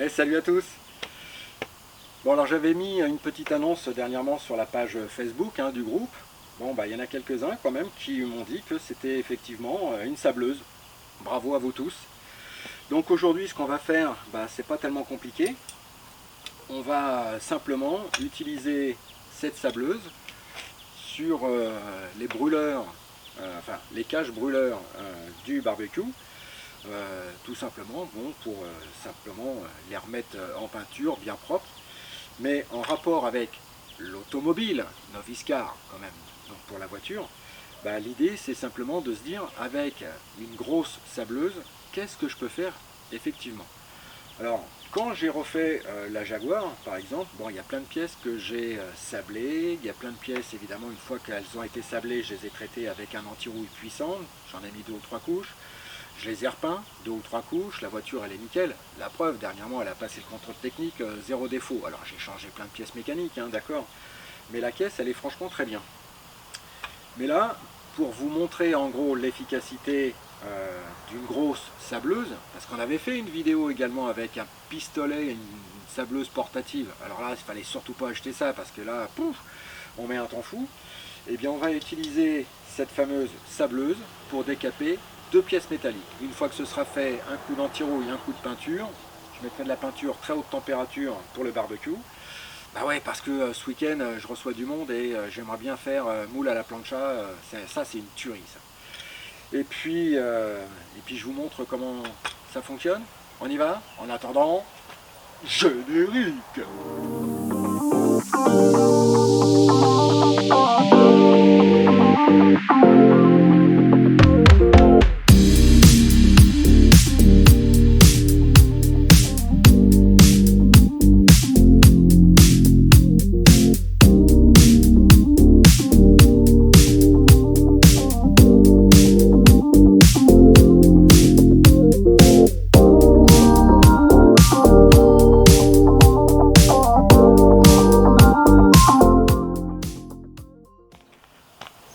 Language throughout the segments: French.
Salut à tous. Bon, alors j'avais mis une petite annonce dernièrement sur la page Facebook du groupe. Bon, bah il y en a quelques-uns quand même qui m'ont dit que c'était effectivement une sableuse. Bravo à vous tous. Donc aujourd'hui, ce qu'on va faire, bah, c'est pas tellement compliqué. On va simplement utiliser cette sableuse sur les brûleurs, enfin les caches brûleurs du barbecue. Tout simplement pour simplement les remettre en peinture bien propre, mais en rapport avec l'automobile, Noviscar quand même, donc pour la voiture, bah, l'idée c'est simplement de se dire avec une grosse sableuse, qu'est-ce que je peux faire effectivement. Alors quand j'ai refait la Jaguar par exemple, bon il y a plein de pièces que j'ai sablées, il y a plein de pièces évidemment une fois qu'elles ont été sablées, je les ai traitées avec un anti-rouille puissant, j'en ai mis 2 ou 3 couches. Je les ai repeints, 2 ou 3 couches, la voiture elle est nickel. La preuve, dernièrement elle a passé le contrôle technique, zéro défaut. Alors j'ai changé plein de pièces mécaniques, d'accord. Mais la caisse elle est franchement très bien. Mais là, pour vous montrer en gros l'efficacité d'une grosse sableuse, parce qu'on avait fait une vidéo également avec un pistolet, une sableuse portative. Alors là, il fallait surtout pas acheter ça parce que là, pouf, on met un temps fou. Eh bien on va utiliser cette fameuse sableuse pour décaper 2 pièces métalliques. Une fois que ce sera fait, un coup d'anti-rouille, un coup de peinture. Je mettrai de la peinture très haute température pour le barbecue. Bah ouais, parce que ce week-end je reçois du monde et j'aimerais bien faire moule à la plancha. Ça c'est une tuerie ça. Et puis je vous montre comment ça fonctionne. On y va. En attendant, générique.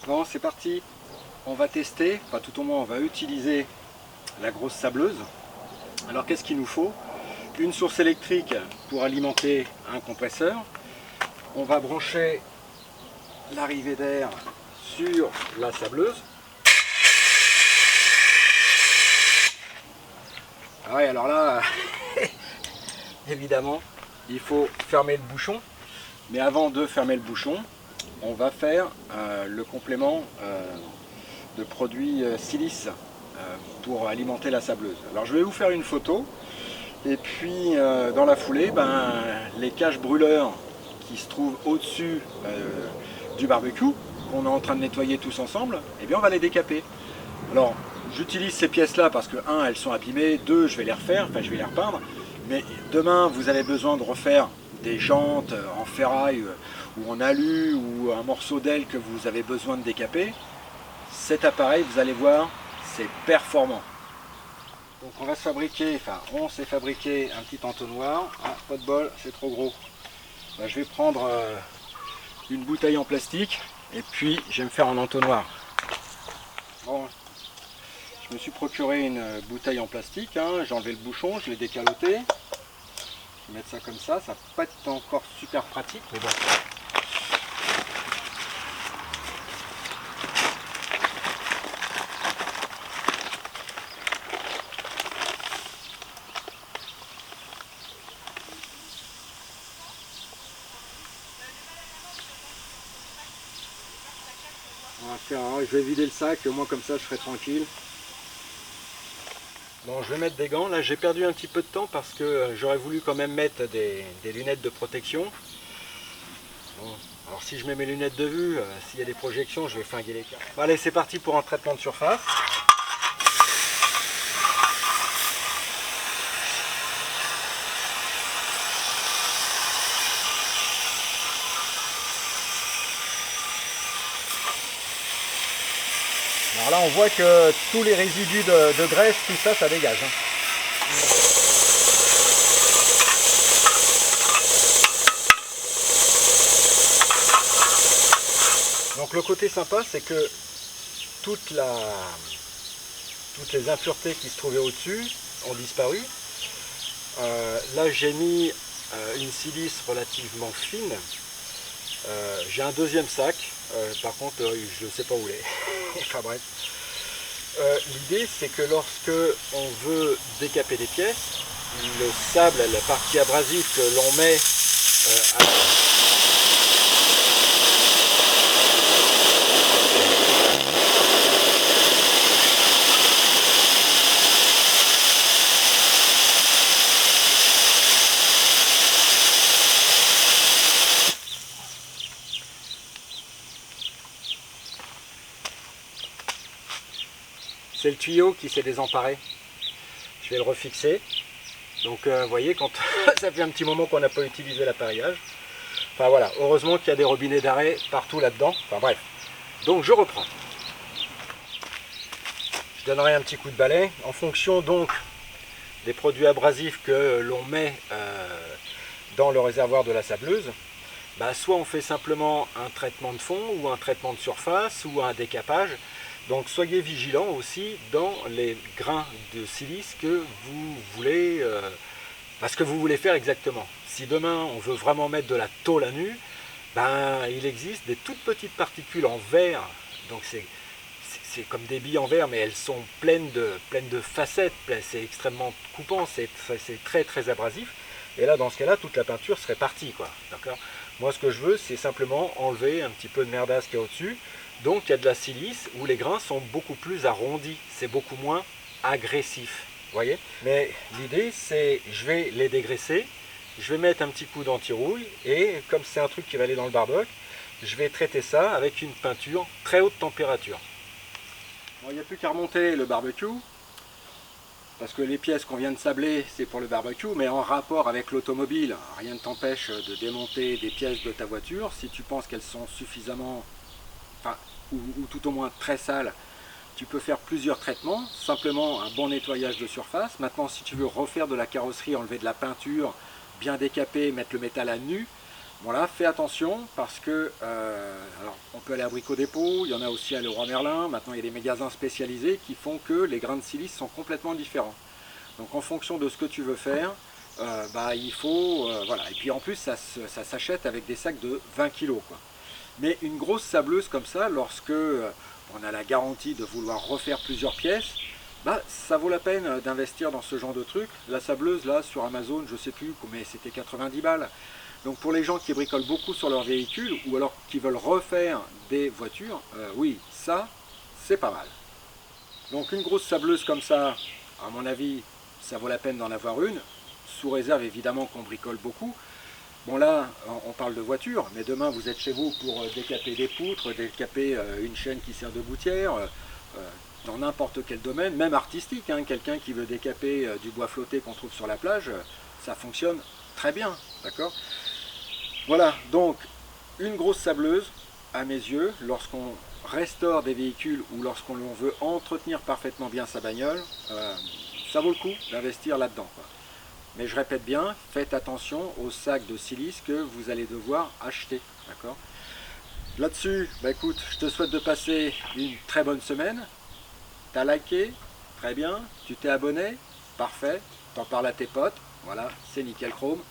Bon, c'est parti. On va tester, enfin tout au moins on va utiliser la grosse sableuse. Alors qu'est-ce qu'il nous faut? Une source électrique pour alimenter un compresseur. On va brancher l'arrivée d'air sur la sableuse. Ah ouais, alors là, évidemment, il faut fermer le bouchon. Mais avant de fermer le bouchon, on va faire le complément de produit silice pour alimenter la sableuse. Alors je vais vous faire une photo et puis dans la foulée, les caches brûleurs qui se trouvent au-dessus du barbecue qu'on est en train de nettoyer tous ensemble, eh bien on va les décaper. Alors j'utilise ces pièces là parce que 1 elles sont abîmées, 2 je vais les refaire, enfin je vais les repeindre, mais demain vous avez besoin de refaire des jantes en ferraille ou en alu ou un morceau d'aile que vous avez besoin de décaper. Cet appareil, vous allez voir, c'est performant. Donc on va se fabriquer, enfin on s'est fabriqué un petit entonnoir. Ah, pas de bol, c'est trop gros. Je vais prendre une bouteille en plastique et puis je vais me faire un entonnoir. Bon, je me suis procuré une bouteille en plastique, j'ai enlevé le bouchon, je l'ai décaloté. Je vais mettre ça comme ça va pas être encore super pratique, mais bon. Je vais vider le sac, au moins comme ça je serai tranquille. Bon, je vais mettre des gants. Là j'ai perdu un petit peu de temps parce que j'aurais voulu quand même mettre des lunettes de protection. Bon, alors si je mets mes lunettes de vue, s'il y a des projections, je vais flinguer les cartes. Bon, allez, c'est parti pour un traitement de surface. Alors là on voit que tous les résidus de graisse, tout ça, ça dégage. Donc le côté sympa, c'est que toutes les impuretés qui se trouvaient au-dessus ont disparu. Là j'ai mis une silice relativement fine. J'ai un deuxième sac, par contre je ne sais pas où il est. Enfin bref. L'idée c'est que lorsque on veut décaper des pièces, le sable, la partie abrasive que l'on met à... C'est le tuyau qui s'est désemparé. Je vais le refixer. Donc vous voyez, quand ça fait un petit moment qu'on n'a pas utilisé l'appareillage. Enfin voilà, heureusement qu'il y a des robinets d'arrêt partout là-dedans. Enfin bref. Donc je reprends. Je donnerai un petit coup de balai. En fonction donc des produits abrasifs que l'on met dans le réservoir de la sableuse, bah, soit on fait simplement un traitement de fond ou un traitement de surface ou un décapage. Donc soyez vigilants aussi dans les grains de silice que vous voulez, ce que vous voulez faire exactement. Si demain on veut vraiment mettre de la tôle à nu, ben, il existe des toutes petites particules en verre, donc c'est comme des billes en verre, mais elles sont pleines de facettes, c'est extrêmement coupant, c'est très très abrasif. Et là, dans ce cas-là, toute la peinture serait partie, quoi. D'accord ? Moi, ce que je veux, c'est simplement enlever un petit peu de merdasse qu'il y a au-dessus. Donc, il y a de la silice où les grains sont beaucoup plus arrondis. C'est beaucoup moins agressif. Vous voyez ? Mais l'idée, c'est, je vais les dégraisser. Je vais mettre un petit coup d'anti-rouille. Et comme c'est un truc qui va aller dans le barbecue, je vais traiter ça avec une peinture très haute température. Bon, il n'y a plus qu'à remonter le barbecue. Parce que les pièces qu'on vient de sabler, c'est pour le barbecue, mais en rapport avec l'automobile, rien ne t'empêche de démonter des pièces de ta voiture si tu penses qu'elles sont suffisamment, ou tout au moins très sales. Tu peux faire plusieurs traitements, simplement un bon nettoyage de surface. Maintenant, si tu veux refaire de la carrosserie, enlever de la peinture, bien décaper, mettre le métal à nu, voilà, fais attention parce que alors, on peut aller à Brico Dépôt, il y en a aussi à Leroy Merlin. Maintenant, il y a des magasins spécialisés qui font que les grains de silice sont complètement différents. Donc, en fonction de ce que tu veux faire, il faut, voilà. Et puis en plus, ça s'achète avec des sacs de 20 kg, quoi. Mais une grosse sableuse comme ça, lorsque on a la garantie de vouloir refaire plusieurs pièces, ça vaut la peine d'investir dans ce genre de truc. La sableuse, là, sur Amazon, je sais plus, mais c'était 90 balles. Donc pour les gens qui bricolent beaucoup sur leur véhicule ou alors qui veulent refaire des voitures, oui, ça, c'est pas mal. Donc une grosse sableuse comme ça, à mon avis, ça vaut la peine d'en avoir une, sous réserve évidemment qu'on bricole beaucoup. Bon là, on parle de voiture, mais demain vous êtes chez vous pour décaper des poutres, décaper une chaîne qui sert de gouttière, dans n'importe quel domaine, même artistique, hein, quelqu'un qui veut décaper du bois flotté qu'on trouve sur la plage, ça fonctionne très bien, d'accord ? Voilà, donc une grosse sableuse, à mes yeux, lorsqu'on restaure des véhicules ou lorsqu'on veut entretenir parfaitement bien sa bagnole, ça vaut le coup d'investir là-dedans, quoi. Mais je répète bien, faites attention aux sacs de silice que vous allez devoir acheter, d'accord ? Là-dessus, écoute, je te souhaite de passer une très bonne semaine. T'as liké, très bien. Tu t'es abonné, parfait. T'en parles à tes potes, voilà, c'est nickel chrome.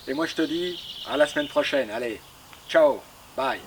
Et moi je te dis à la semaine prochaine. Allez, ciao, bye.